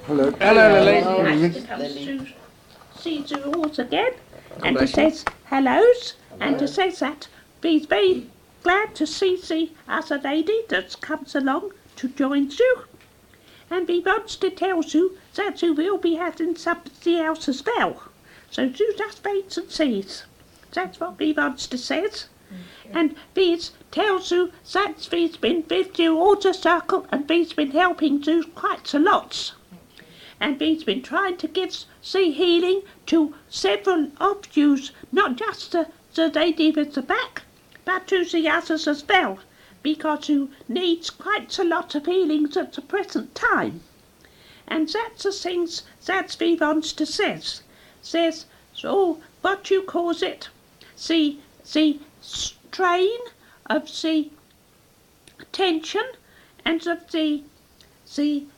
Hello. Hello, Lily. Nice to come to see you all again, and to say hellos, and to say that he's very glad to see the other lady that comes along to join you, and he wants to tell you that you will be having somebody else as well. So you just wait and see. That's what he wants to say. And he tells you that he's been with you all the circle, and he's been helping you quite a lot. And he's been trying to give sea healing to several of you, not just the lady with the back, but to the others as well, because you need quite a lot of healings at the present time. And that's the things that he wants to say. Says, so what you calls it, the strain of the tension and of the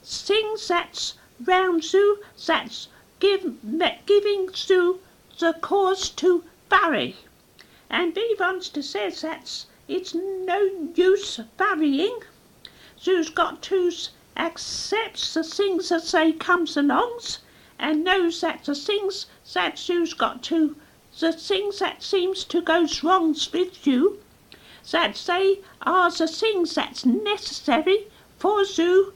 things that's round you, that's giving you the cause to worry. And he wants to say that it's no use worrying. You've got to accept the things as they comes along, and knows that the things that you've got to, the things that seems to go wrong with you, that they are the things that's necessary for you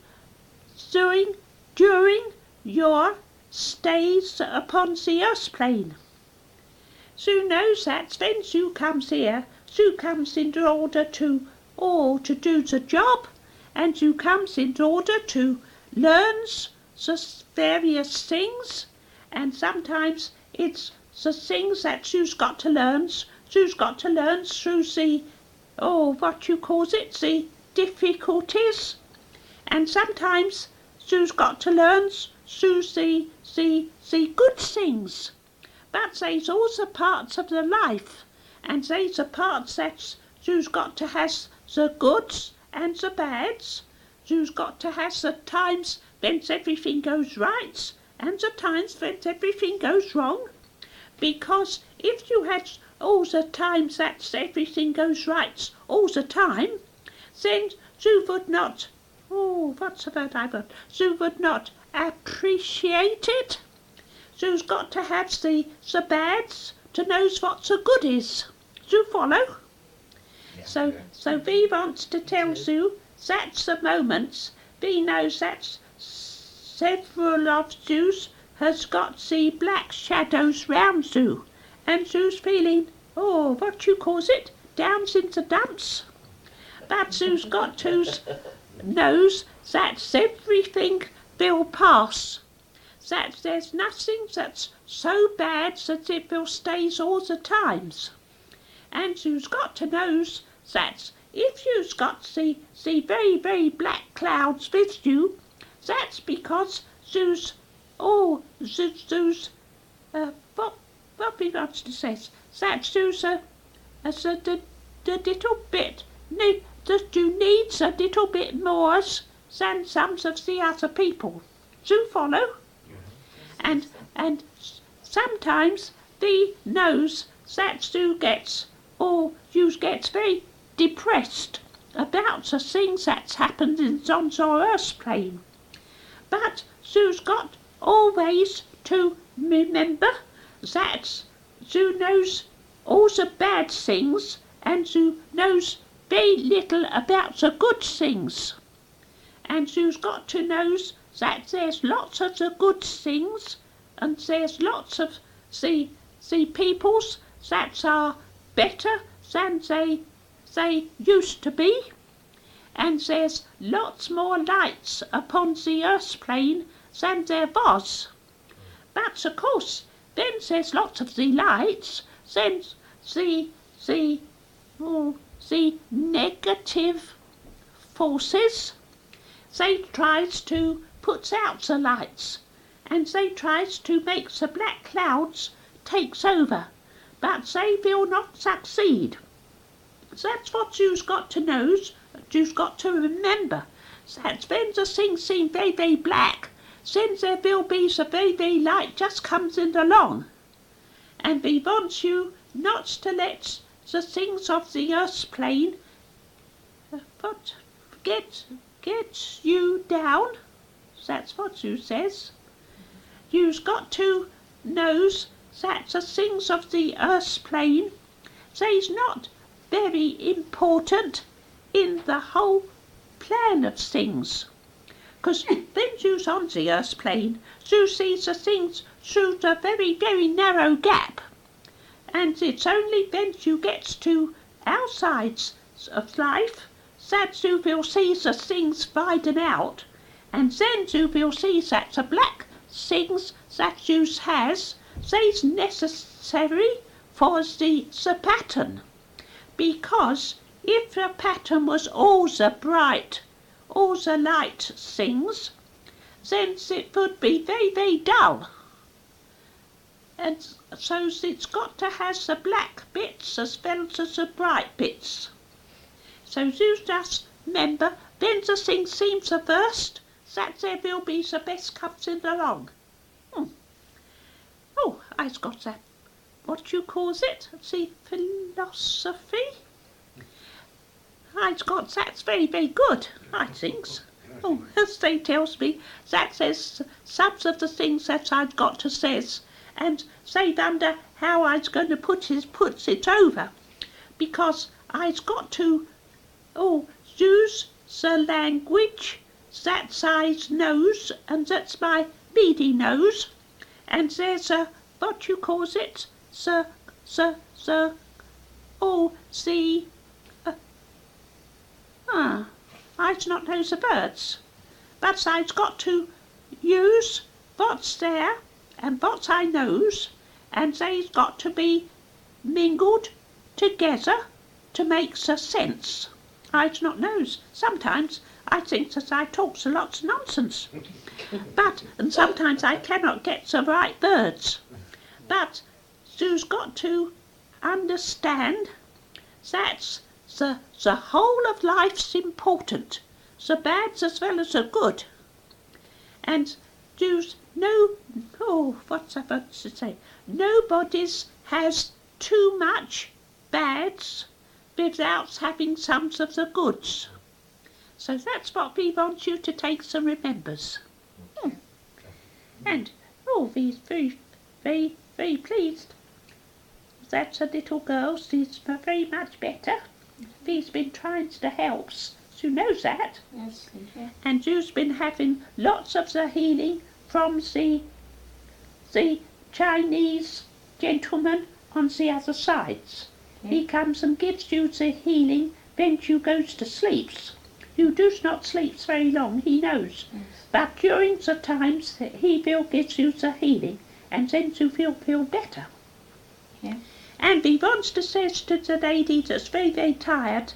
during your stays upon the earth plane. So knows that when you comes here, you comes in order to do the job, and you comes in order to learn the various things, and sometimes it's the things that you've got to learn. You've got to learn through the the difficulties, and sometimes you've got to learn through the good things. But there's also parts of the life, and there's the parts that you've got to have the goods and the bads. You've got to have the times when everything goes right, and the times when everything goes wrong. Because if you had all the times that everything goes right all the time, then you would not, what's the word I want? You would not appreciate it. You've got to have the bads to know what the good is. Do you follow? Yeah. So we want to tell you that's the moments. We know that several of you has got the black shadows round you, and you's feeling, what you calls it, downs in the dumps. But you's got to knows that everything will pass, that there's nothing that's so bad that it will stays all the times. And you's got to knows that if you've got the very, very black clouds with you, that's because you's what we want to say, that you's the little bit, that you needs a little bit more than some of the other people. Do you follow? And sometimes we knows that you gets very depressed about the things that's happened on your earth plane. But you's got always to remember that you knows all the bad things, and you knows very little about the good things. And you've got to know that there's lots of the good things, and there's lots of the peoples that are better than they used to be, and there's lots more lights upon the earth plane than there was. But of course, then there's lots of the lights, then the negative forces, they tries to put out the lights, and they tries to make the black clouds takes over, but they will not succeed. That's what you've got to know, you've got to remember, that when the things seem very, very black, then there will be the very, very light just comes in along. And we want you not to let the things of the earth plane get you down, That's what you says. You's got to knows that the things of the earth's plane, they's not very important in the whole plan of things. 'Cause when you's on the earth's plane, you sees the things through the very, very narrow gap. And it's only when you gets to our sides of life that you will see the things widen out, and then you will see that the black things that you has, they's necessary for the pattern. Because if the pattern was all the bright, all the light things, then it would be very, very dull. And so it's got to have the black bits as well as the bright bits. So you just remember, when the thing seems the worst, that there will be the best comes in along. Oh, I've got that, what you calls it, the philosophy. I've got that's very, very good, I thinks. Oh, as they tells me, that says some of the things that I've got to says, and they wonder how I's going to puts it over, because I's got to use the language that I knows, and that's my meaty knows, and there's a what you calls it, I's not knows the words, but I's got to use what's there and what I knows, and they's got to be mingled together to make the sense. I's not knows. Sometimes I think that I talks a lot of nonsense, and sometimes I cannot get the right words. But you's got to understand that the whole of life's important, the bads as well as the good. And you's what's I about to say? Nobody's has too much bads without having some of the goods. So that's what we want you to take some remembers. And we's very, very, very pleased. That's a little girl, she's very much better. We's been trying to help, you knows that. Yes, yeah. And you's been having lots of the healing from the Chinese gentleman on the other sides. Yeah. He comes and gives you the healing when you goes to sleeps. You does not sleep very long, he knows. Yes. But during the times he will give you the healing, and then you will feel better. Yeah. And we wants to say to the lady that's very, very tired,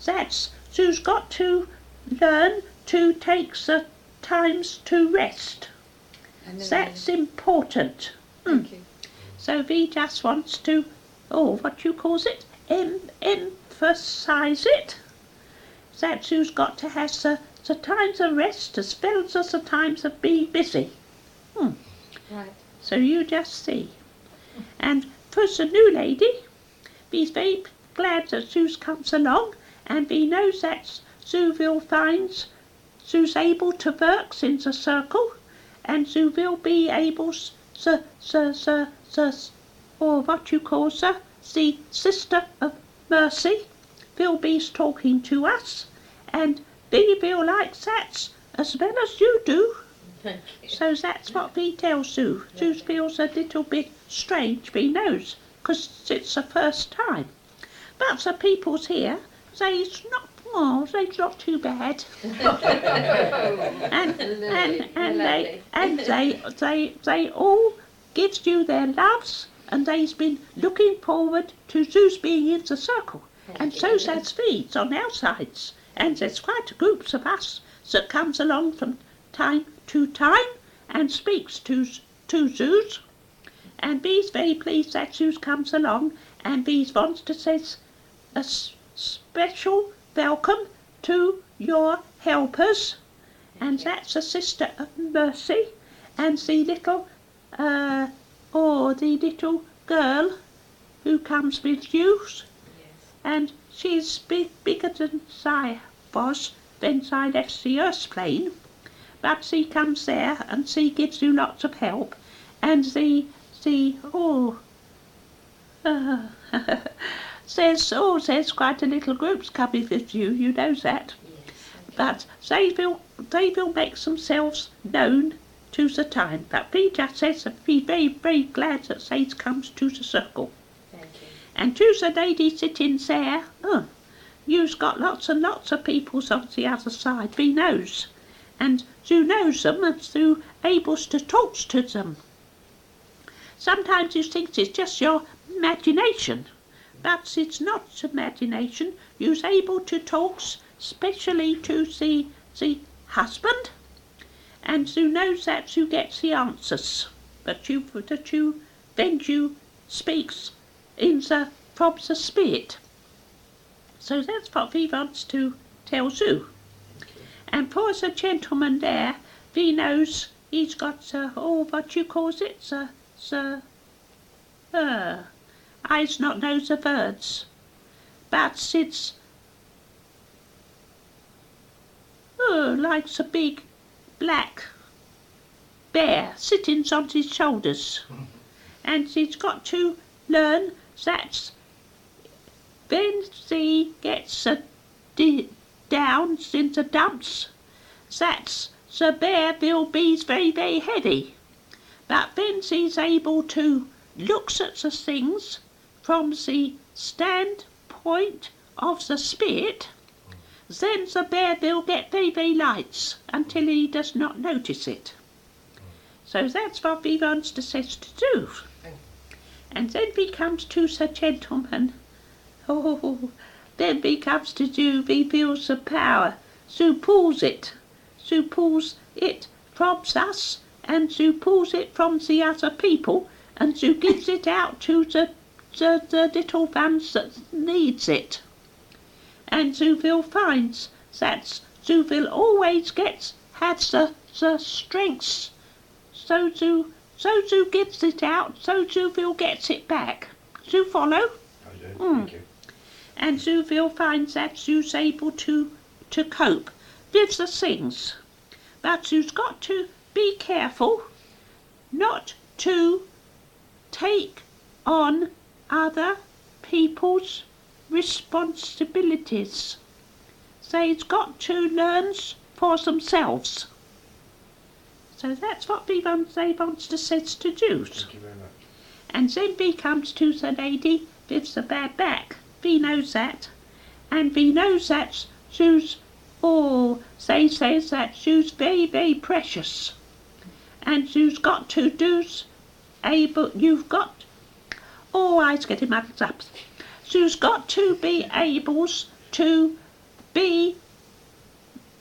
that you've got to learn to take the times to rest. That's important. Thank you. So we just wants to, what you calls it, emphasise it, that you've got to have the times of rest as well as the times of being busy. Right. So you just see. And for the new lady, we's very glad that Sue comes along, and we knows that Sue will find Sue's able to work in the circle, and Sue will be able what you call the Sister of Mercy will be talking to us, and we will like that as well as you do. Thank you. So that's what we tell Sue. Sue feels a little bit strange, we knows, 'cause it's the first time. But the people's here, they's not too bad. and they all gives you their loves, and they's been looking forward to Sue's being in the circle. And so that's feeds on our sides. And there's quite groups of us that comes along from time to time and speaks to Zeus. And we's very pleased that Zeus comes along, and we wants to say a special welcome to your helpers, and that's a Sister of Mercy, and the little girl who comes with you. Yes. And she's bigger than I was when I left the earth plane, but she comes there and she gives you lots of help, and she there's quite a little group's coming with you, you know that. But they will make themselves known to the time. But we just says that we very, very glad that they comes to the circle. Thank you. And to the lady sitting there, you've got lots and lots of peoples on the other side, we knows. And you knows them and you able to talk to them. Sometimes you think it's just your imagination, but it's not imagination. You're able to talk especially to the husband, and you knows that you get the answers, but you speaks from the spirit. So that's what we wants to tell you. And for the gentleman there, we knows he's got what you calls it, I's not know the words, but it's like a big black bear sitting on his shoulders, and he's got to learn that when he gets down in the dumps, that the bear will be very, very heavy. But when he's able to look at the things from the standpoint of the spirit, then the bear will get very, very light until he does not notice it. So that's what we wants to say to do. And then we comes to the gentleman. Then we comes to do, we feels the power. So pulls it. So pulls it from us, and so pulls it from the other people, and so gives it out to the little ones that needs it. And Zuville finds that Zuville always has the strength. So Zu gives it out, so Zuville gets it back. Zu follow? I do, thank you. And Zuville finds that Zu's able to cope with the things. But Zu's got to be careful not to take on other people's responsibilities. They've got to learn for themselves. So that's what they wants to say to do. Thank you very much. And then we comes to the lady with the bad back. We knows that. And we knows that she's, they says that she's very, very precious. And you've got to do, I was getting muddled up. You've got to be able to be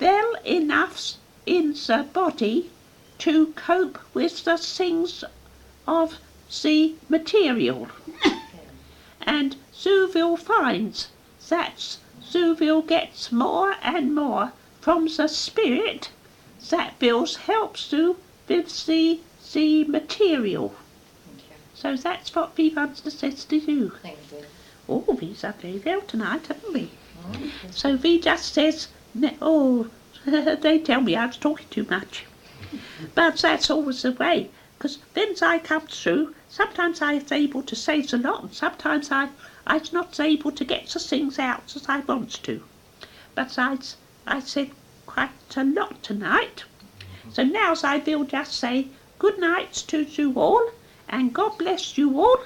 well enough in the body to cope with the things of the material. And Zuville finds that Zuville gets more and more from the spirit that will help you with the material. So that's what we want to say to you. Thank you. Oh, we've done very well tonight, haven't we? So we just says, they tell me I was talking too much. But that's always the way, because when I come through, sometimes I'm able to say a lot, and sometimes I'm not able to get the things out as I want to. But I said quite a lot tonight. So now I will just say good night to you all, and God bless you all,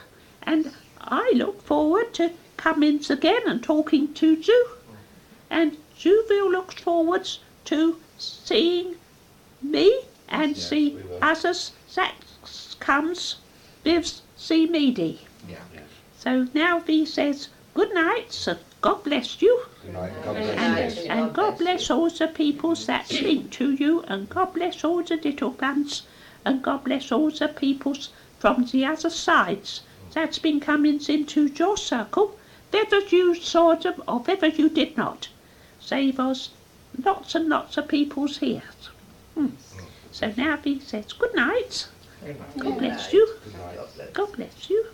and I look forward to coming again and talking to you, and you will look forward to seeing me and Yes, see we will. others that comes with the media. Yeah. So now we says good night, so God bless you. Good night. God Good bless night. you. And God bless all the people that speak to you, and God bless all the little ones, and God bless all the peoples from the other sides that's been coming into your circle, whether you saw them or whether you did not. There was lots and lots of peoples here. So now he says good night. Good night. God bless you. Good night. God bless you.